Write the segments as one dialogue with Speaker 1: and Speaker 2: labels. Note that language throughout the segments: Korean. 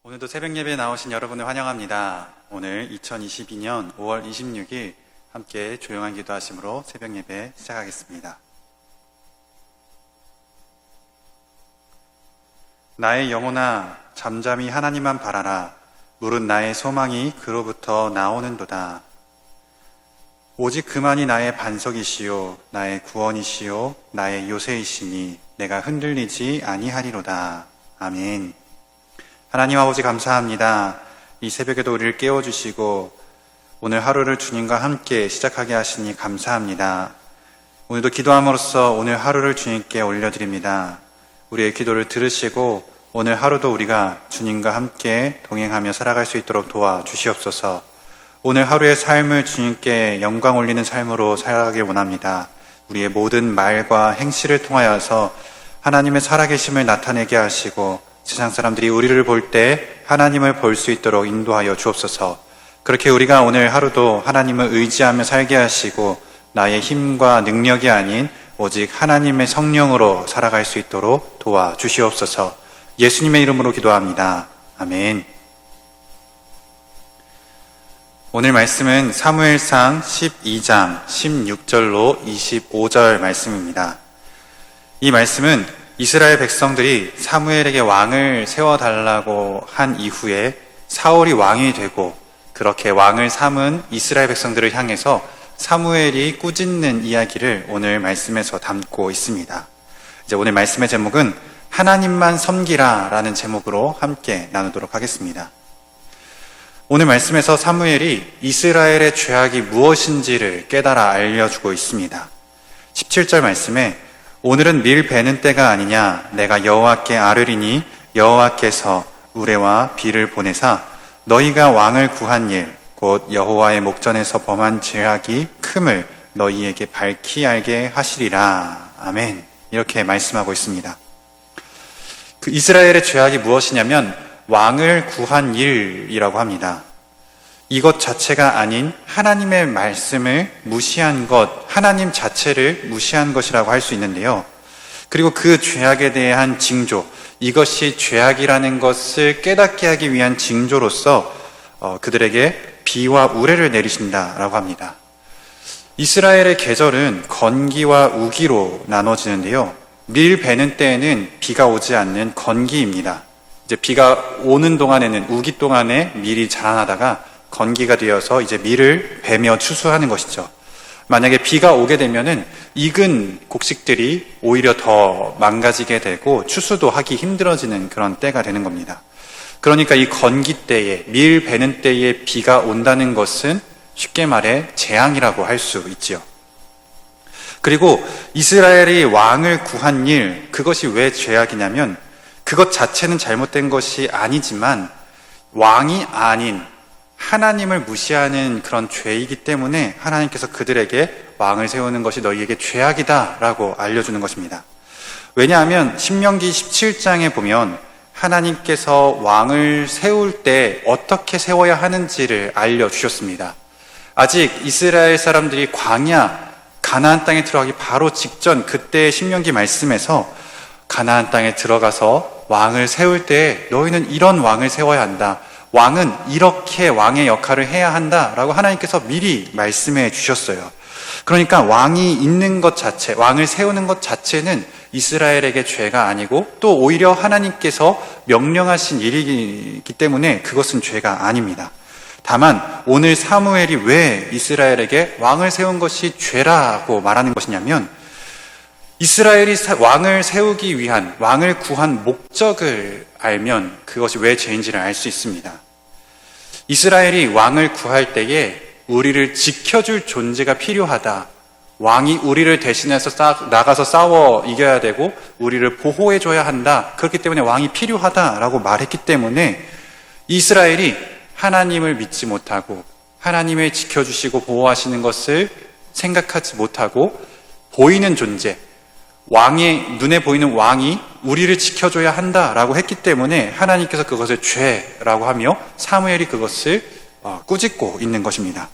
Speaker 1: 오늘도 새벽 예배에 나오신 여러분을 환영합니다. 오늘 2022년 5월 26일 함께 조용한 기도하심으로 새벽 예배 시작하겠습니다. 나의 영혼아 잠잠히 하나님만 바라라. 물은 나의 소망이 그로부터 나오는도다. 오직 그만이 나의 반석이시요 나의 구원이시요 나의 요새이시니 내가 흔들리지 아니하리로다. 아멘. 하나님 아버지 감사합니다. 이 새벽에도 우리를 깨워주시고 오늘 하루를 주님과 함께 시작하게 하시니 감사합니다. 오늘도 기도함으로써 오늘 하루를 주님께 올려드립니다. 우리의 기도를 들으시고 오늘 하루도 우리가 주님과 함께 동행하며 살아갈 수 있도록 도와주시옵소서. 오늘 하루의 삶을 주님께 영광 올리는 삶으로 살아가길 원합니다. 우리의 모든 말과 행실을 통하여서 하나님의 살아계심을 나타내게 하시고 세상 사람들이 우리를 볼 때 하나님을 볼 수 있도록 인도하여 주옵소서. 그렇게 우리가 오늘 하루도 하나님을 의지하며 살게 하시고 나의 힘과 능력이 아닌 오직 하나님의 성령으로 살아갈 수 있도록 도와주시옵소서. 예수님의 이름으로 기도합니다. 아멘. 오늘 말씀은 사무엘상 12장 16절로 25절 말씀입니다. 이 말씀은 이스라엘 백성들이 사무엘에게 왕을 세워달라고 한 이후에 사울이 왕이 되고 그렇게 왕을 삼은 이스라엘 백성들을 향해서 사무엘이 꾸짖는 이야기를 오늘 말씀에서 담고 있습니다. 이제 오늘 말씀의 제목은 하나님만 섬기라 라는 제목으로 함께 나누도록 하겠습니다. 오늘 말씀에서 사무엘이 이스라엘의 죄악이 무엇인지를 깨달아 알려주고 있습니다. 17절 말씀에 오늘은 밀 베는 때가 아니냐 내가 여호와께 아뢰리니 여호와께서 우레와 비를 보내사 너희가 왕을 구한 일 곧 여호와의 목전에서 범한 죄악이 큼을 너희에게 밝히 알게 하시리라. 아멘. 이렇게 말씀하고 있습니다. 그 이스라엘의 죄악이 무엇이냐면 왕을 구한 일이라고 합니다. 이것 자체가 아닌 하나님의 말씀을 무시한 것, 하나님 자체를 무시한 것이라고 할 수 있는데요. 그리고 그 죄악에 대한 징조, 이것이 죄악이라는 것을 깨닫게 하기 위한 징조로서 그들에게 비와 우레를 내리신다라고 합니다. 이스라엘의 계절은 건기와 우기로 나눠지는데요. 밀 베는 때에는 비가 오지 않는 건기입니다. 이제 비가 오는 동안에는 우기 동안에 밀이 자라나다가 건기가 되어서 이제 밀을 베며 추수하는 것이죠. 만약에 비가 오게 되면은 익은 곡식들이 오히려 더 망가지게 되고 추수도 하기 힘들어지는 그런 때가 되는 겁니다. 그러니까 이 건기 때에 밀 베는 때에 비가 온다는 것은 쉽게 말해 재앙이라고 할 수 있지요. 그리고 이스라엘이 왕을 구한 일, 그것이 왜 죄악이냐면 그것 자체는 잘못된 것이 아니지만 왕이 아닌 하나님을 무시하는 그런 죄이기 때문에 하나님께서 그들에게 왕을 세우는 것이 너희에게 죄악이다라고 알려주는 것입니다. 왜냐하면 신명기 17장에 보면 하나님께서 왕을 세울 때 어떻게 세워야 하는지를 알려주셨습니다. 아직 이스라엘 사람들이 광야, 가나안 땅에 들어가기 바로 직전 그때의 신명기 말씀에서 가나안 땅에 들어가서 왕을 세울 때 너희는 이런 왕을 세워야 한다. 왕은 이렇게 왕의 역할을 해야 한다라고 하나님께서 미리 말씀해 주셨어요. 그러니까 왕이 있는 것 자체, 왕을 세우는 것 자체는 이스라엘에게 죄가 아니고 또 오히려 하나님께서 명령하신 일이기 때문에 그것은 죄가 아닙니다. 다만 오늘 사무엘이 왜 이스라엘에게 왕을 세운 것이 죄라고 말하는 것이냐면 이스라엘이 왕을 세우기 위한, 왕을 구한 목적을 알면 그것이 왜 죄인지를 알 수 있습니다. 이스라엘이 왕을 구할 때에 우리를 지켜줄 존재가 필요하다. 왕이 우리를 대신해서 나가서 싸워 이겨야 되고 우리를 보호해줘야 한다. 그렇기 때문에 왕이 필요하다라고 말했기 때문에 이스라엘이 하나님을 믿지 못하고 하나님을 지켜주시고 보호하시는 것을 생각하지 못하고 보이는 존재, 왕의 눈에 보이는 왕이 우리를 지켜줘야 한다라고 했기 때문에 하나님께서 그것을 죄라고 하며 사무엘이 그것을 꾸짖고 있는 것입니다.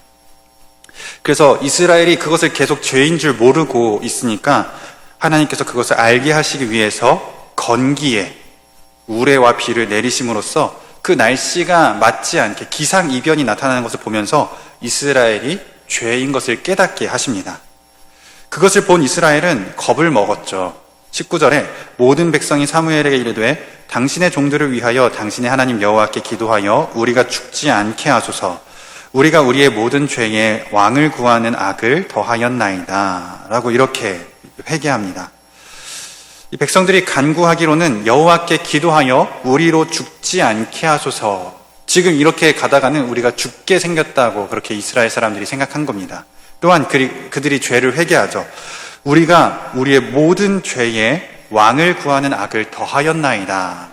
Speaker 1: 그래서 이스라엘이 그것을 계속 죄인 줄 모르고 있으니까 하나님께서 그것을 알게 하시기 위해서 건기에 우레와 비를 내리심으로써 그 날씨가 맞지 않게 기상이변이 나타나는 것을 보면서 이스라엘이 죄인 것을 깨닫게 하십니다. 그것을 본 이스라엘은 겁을 먹었죠. 19절에 모든 백성이 사무엘에게 이르되 당신의 종들을 위하여 당신의 하나님 여호와께 기도하여 우리가 죽지 않게 하소서. 우리가 우리의 모든 죄에 왕을 구하는 악을 더하였나이다 라고 이렇게 회개합니다. 이 백성들이 간구하기로는 여호와께 기도하여 우리로 죽지 않게 하소서. 지금 이렇게 가다가는 우리가 죽게 생겼다고 그렇게 이스라엘 사람들이 생각한 겁니다. 또한 그들이 죄를 회개하죠. 우리가 우리의 모든 죄에 왕을 구하는 악을 더하였나이다.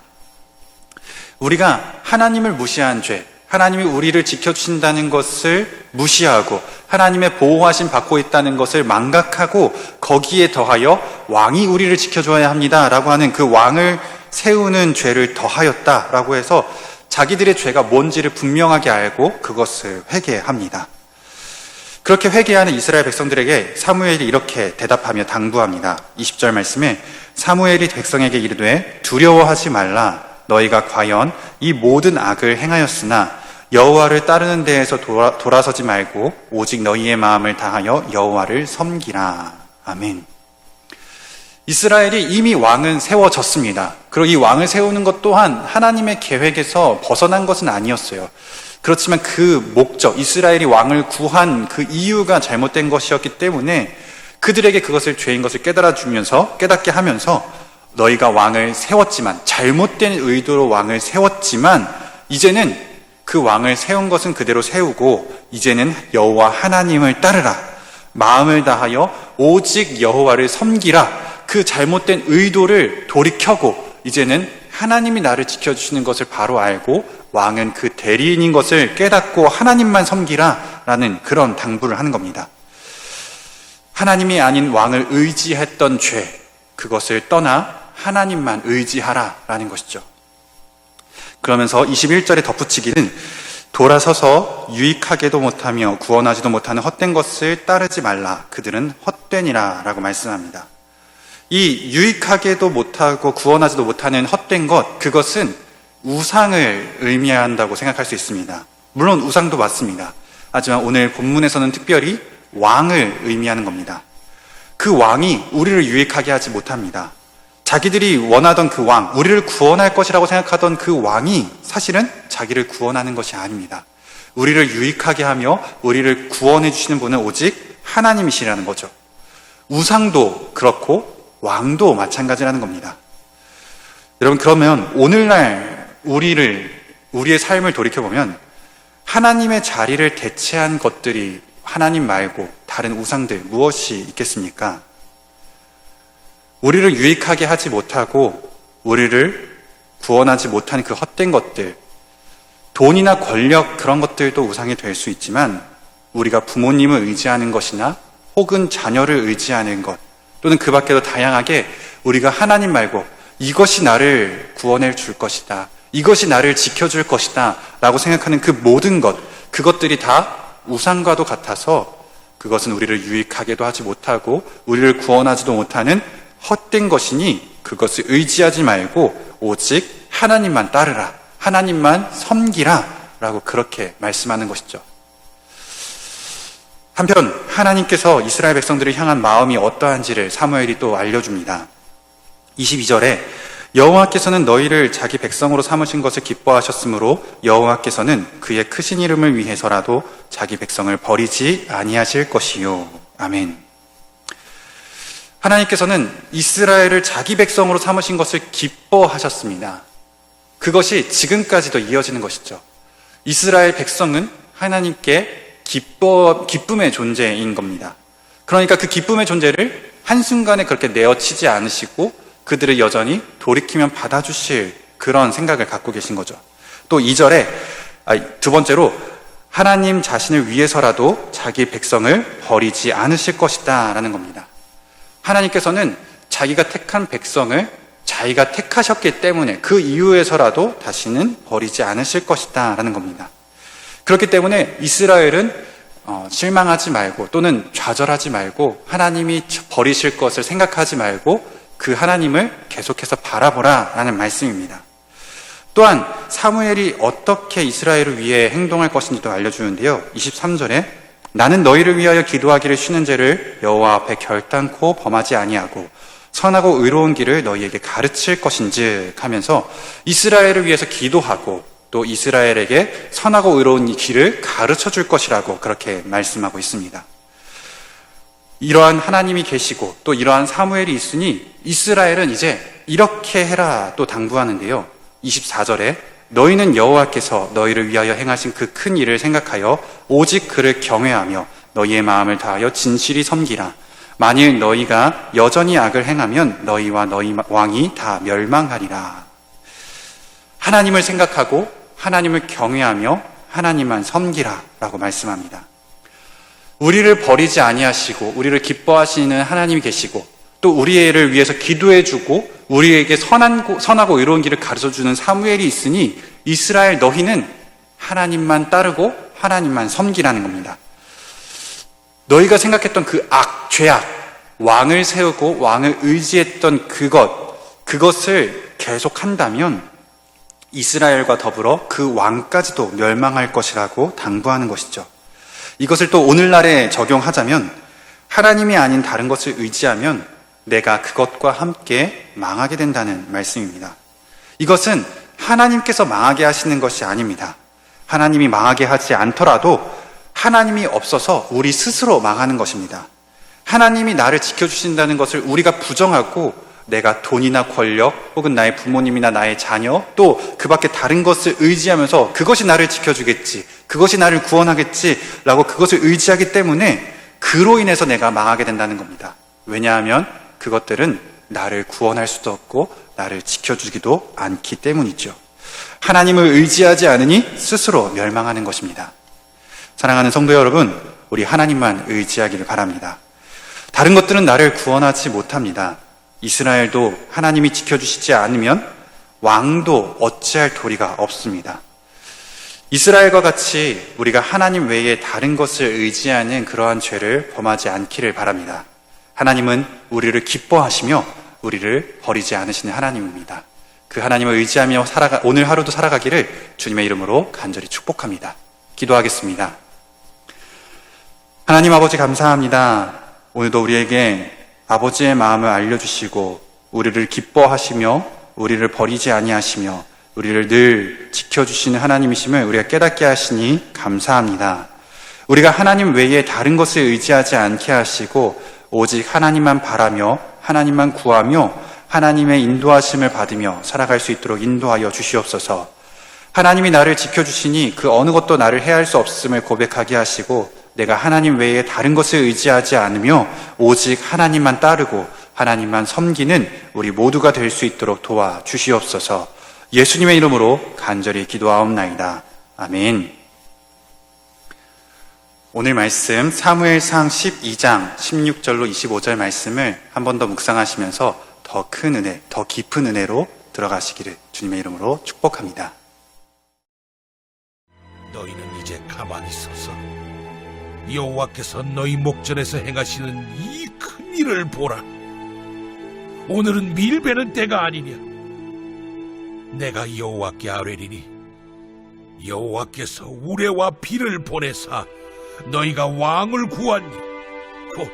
Speaker 1: 우리가 하나님을 무시한 죄, 하나님이 우리를 지켜주신다는 것을 무시하고 하나님의 보호하심 받고 있다는 것을 망각하고 거기에 더하여 왕이 우리를 지켜줘야 합니다 라고 하는 그 왕을 세우는 죄를 더하였다라고 해서 자기들의 죄가 뭔지를 분명하게 알고 그것을 회개합니다. 그렇게 회개하는 이스라엘 백성들에게 사무엘이 이렇게 대답하며 당부합니다. 20절 말씀에 사무엘이 백성에게 이르되 두려워하지 말라. 너희가 과연 이 모든 악을 행하였으나 여호와를 따르는 데에서 돌아서지 말고 오직 너희의 마음을 다하여 여호와를 섬기라. 아멘. 이스라엘이 이미 왕은 세워졌습니다. 그리고 이 왕을 세우는 것 또한 하나님의 계획에서 벗어난 것은 아니었어요. 그렇지만 그 목적, 이스라엘이 왕을 구한 그 이유가 잘못된 것이었기 때문에 그들에게 그것을 죄인 것을 깨닫게 하면서 너희가 왕을 세웠지만, 잘못된 의도로 왕을 세웠지만 이제는 그 왕을 세운 것은 그대로 세우고 이제는 여호와 하나님을 따르라. 마음을 다하여 오직 여호와를 섬기라. 그 잘못된 의도를 돌이켜고 이제는 하나님이 나를 지켜주시는 것을 바로 알고 왕은 그 대리인인 것을 깨닫고 하나님만 섬기라 라는 그런 당부를 하는 겁니다. 하나님이 아닌 왕을 의지했던 죄, 그것을 떠나 하나님만 의지하라 라는 것이죠. 그러면서 21절에 덧붙이기는 돌아서서 유익하게도 못하며 구원하지도 못하는 헛된 것을 따르지 말라. 그들은 헛되니라 라고 말씀합니다. 이 유익하게도 못하고 구원하지도 못하는 헛된 것, 그것은 우상을 의미한다고 생각할 수 있습니다. 물론 우상도 맞습니다. 하지만 오늘 본문에서는 특별히 왕을 의미하는 겁니다. 그 왕이 우리를 유익하게 하지 못합니다. 자기들이 원하던 그 왕, 우리를 구원할 것이라고 생각하던 그 왕이 사실은 자기를 구원하는 것이 아닙니다. 우리를 유익하게 하며 우리를 구원해 주시는 분은 오직 하나님이시라는 거죠. 우상도 그렇고 왕도 마찬가지라는 겁니다. 여러분, 그러면 오늘날 우리의 삶을 돌이켜보면 하나님의 자리를 대체한 것들이 하나님 말고 다른 우상들 무엇이 있겠습니까? 우리를 유익하게 하지 못하고 우리를 구원하지 못한 그 헛된 것들, 돈이나 권력, 그런 것들도 우상이 될 수 있지만 우리가 부모님을 의지하는 것이나 혹은 자녀를 의지하는 것, 또는 그 밖에도 다양하게 우리가 하나님 말고 이것이 나를 구원해 줄 것이다, 이것이 나를 지켜줄 것이다 라고 생각하는 그 모든 것, 그것들이 다 우상과도 같아서 그것은 우리를 유익하게도 하지 못하고 우리를 구원하지도 못하는 헛된 것이니 그것을 의지하지 말고 오직 하나님만 따르라, 하나님만 섬기라 라고 그렇게 말씀하는 것이죠. 한편 하나님께서 이스라엘 백성들을 향한 마음이 어떠한지를 사무엘이 또 알려줍니다. 22절에 여호와께서는 너희를 자기 백성으로 삼으신 것을 기뻐하셨으므로 여호와께서는 그의 크신 이름을 위해서라도 자기 백성을 버리지 아니하실 것이요. 아멘. 하나님께서는 이스라엘을 자기 백성으로 삼으신 것을 기뻐하셨습니다. 그것이 지금까지도 이어지는 것이죠. 이스라엘 백성은 하나님께 기쁨의 존재인 겁니다. 그러니까 그 기쁨의 존재를 한순간에 그렇게 내어치지 않으시고 그들을 여전히 돌이키면 받아주실 그런 생각을 갖고 계신 거죠. 또 2절에 두 번째로 하나님 자신을 위해서라도 자기 백성을 버리지 않으실 것이다 라는 겁니다. 하나님께서는 자기가 택한 백성을 자기가 택하셨기 때문에 그 이유에서라도 다시는 버리지 않으실 것이다 라는 겁니다. 그렇기 때문에 이스라엘은 실망하지 말고 또는 좌절하지 말고 하나님이 버리실 것을 생각하지 말고 그 하나님을 계속해서 바라보라 라는 말씀입니다. 또한 사무엘이 어떻게 이스라엘을 위해 행동할 것인지도 알려주는데요. 23절에 나는 너희를 위하여 기도하기를 쉬는 죄를 여호와 앞에 결단코 범하지 아니하고 선하고 의로운 길을 너희에게 가르칠 것인즉 하면서 이스라엘을 위해서 기도하고 또 이스라엘에게 선하고 의로운 이 길을 가르쳐 줄 것이라고 그렇게 말씀하고 있습니다. 이러한 하나님이 계시고 또 이러한 사무엘이 있으니 이스라엘은 이제 이렇게 해라 또 당부하는데요. 24절에 너희는 여호와께서 너희를 위하여 행하신 그 큰 일을 생각하여 오직 그를 경외하며 너희의 마음을 다하여 진실이 섬기라. 만일 너희가 여전히 악을 행하면 너희와 너희 왕이 다 멸망하리라. 하나님을 생각하고 하나님을 경외하며 하나님만 섬기라 라고 말씀합니다. 우리를 버리지 아니하시고 우리를 기뻐하시는 하나님이 계시고 또 우리를 위해서 기도해주고 우리에게 선하고 의로운 길을 가르쳐주는 사무엘이 있으니 이스라엘 너희는 하나님만 따르고 하나님만 섬기라는 겁니다. 너희가 생각했던 그 죄악, 왕을 세우고 왕을 의지했던 그것을 계속한다면 이스라엘과 더불어 그 왕까지도 멸망할 것이라고 당부하는 것이죠. 이것을 또 오늘날에 적용하자면 하나님이 아닌 다른 것을 의지하면 내가 그것과 함께 망하게 된다는 말씀입니다. 이것은 하나님께서 망하게 하시는 것이 아닙니다. 하나님이 망하게 하지 않더라도 하나님이 없어서 우리 스스로 망하는 것입니다. 하나님이 나를 지켜주신다는 것을 우리가 부정하고 내가 돈이나 권력 혹은 나의 부모님이나 나의 자녀 또 그 밖에 다른 것을 의지하면서 그것이 나를 지켜주겠지, 그것이 나를 구원하겠지 라고 그것을 의지하기 때문에 그로 인해서 내가 망하게 된다는 겁니다. 왜냐하면 그것들은 나를 구원할 수도 없고 나를 지켜주기도 않기 때문이죠. 하나님을 의지하지 않으니 스스로 멸망하는 것입니다. 사랑하는 성도 여러분, 우리 하나님만 의지하기를 바랍니다. 다른 것들은 나를 구원하지 못합니다. 이스라엘도 하나님이 지켜주시지 않으면 왕도 어찌할 도리가 없습니다. 이스라엘과 같이 우리가 하나님 외에 다른 것을 의지하는 그러한 죄를 범하지 않기를 바랍니다. 하나님은 우리를 기뻐하시며 우리를 버리지 않으시는 하나님입니다. 그 하나님을 의지하며 오늘 하루도 살아가기를 주님의 이름으로 간절히 축복합니다. 기도하겠습니다. 하나님 아버지 감사합니다. 오늘도 우리에게 아버지의 마음을 알려주시고 우리를 기뻐하시며 우리를 버리지 아니하시며 우리를 늘 지켜주시는 하나님이심을 우리가 깨닫게 하시니 감사합니다. 우리가 하나님 외에 다른 것을 의지하지 않게 하시고 오직 하나님만 바라며 하나님만 구하며 하나님의 인도하심을 받으며 살아갈 수 있도록 인도하여 주시옵소서. 하나님이 나를 지켜주시니 그 어느 것도 나를 해할 수 없음을 고백하게 하시고 내가 하나님 외에 다른 것을 의지하지 않으며 오직 하나님만 따르고 하나님만 섬기는 우리 모두가 될 수 있도록 도와주시옵소서. 예수님의 이름으로 간절히 기도하옵나이다. 아멘. 오늘 말씀 사무엘상 12장 16절로 25절 말씀을 한 번 더 묵상하시면서 더 큰 은혜, 더 깊은 은혜로 들어가시기를 주님의 이름으로 축복합니다.
Speaker 2: 너희는 이제 가만히 서서 여호와께서 너희 목전에서 행하시는 이 큰 일을 보라. 오늘은 밀베는 때가 아니냐. 내가 여호와께 아뢰리니 여호와께서 우레와 비를 보내사 너희가 왕을 구하니 곧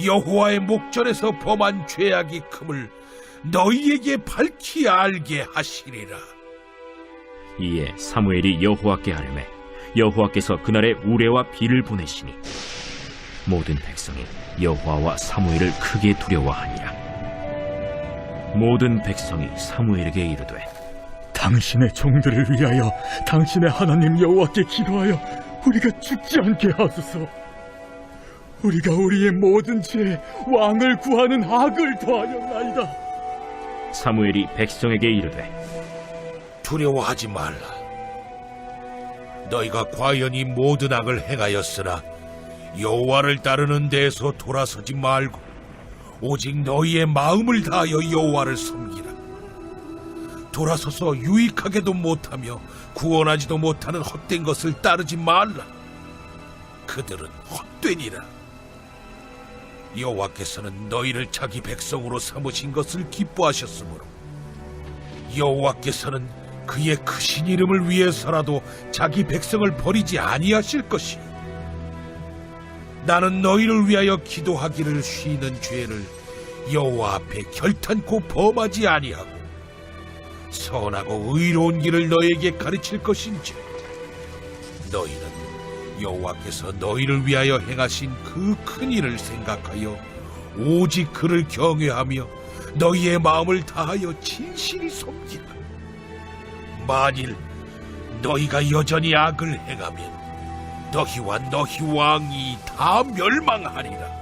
Speaker 2: 여호와의 목전에서 범한 죄악이 큼을 너희에게 밝히 알게 하시리라.
Speaker 3: 이에 사무엘이 여호와께 아뢰매 여호와께서 그날에 우레와 비를 보내시니 모든 백성이 여호와와 사무엘을 크게 두려워하니라. 모든 백성이 사무엘에게 이르되
Speaker 4: 당신의 종들을 위하여 당신의 하나님 여호와께 기도하여 우리가 죽지 않게 하소서. 우리가 우리의 모든 죄에 왕을 구하는 악을 더하였나이다.
Speaker 3: 사무엘이 백성에게 이르되
Speaker 2: 두려워하지 말라. 너희가 과연히 모든 악을 행하였으나 여호와를 따르는 데에서 돌아서지 말고 오직 너희의 마음을 다하여 여호와를 섬기라. 돌아서서 유익하게도 못하며 구원하지도 못하는 헛된 것을 따르지 말라. 그들은 헛되니라. 여호와께서는 너희를 자기 백성으로 삼으신 것을 기뻐하셨으므로 여호와께서는 그의 크신 이름을 위해서라도 자기 백성을 버리지 아니하실 것이요. 나는 너희를 위하여 기도하기를 쉬는 죄를 여호와 앞에 결탄코 범하지 아니하고 선하고 의로운 길을 너에게 가르칠 것인지 너희는 여호와께서 너희를 위하여 행하신 그 큰 일을 생각하여 오직 그를 경외하며 너희의 마음을 다하여 진실히 섬기라. 만일 너희가 여전히 악을 행하면 너희와 너희 왕이 다 멸망하리라.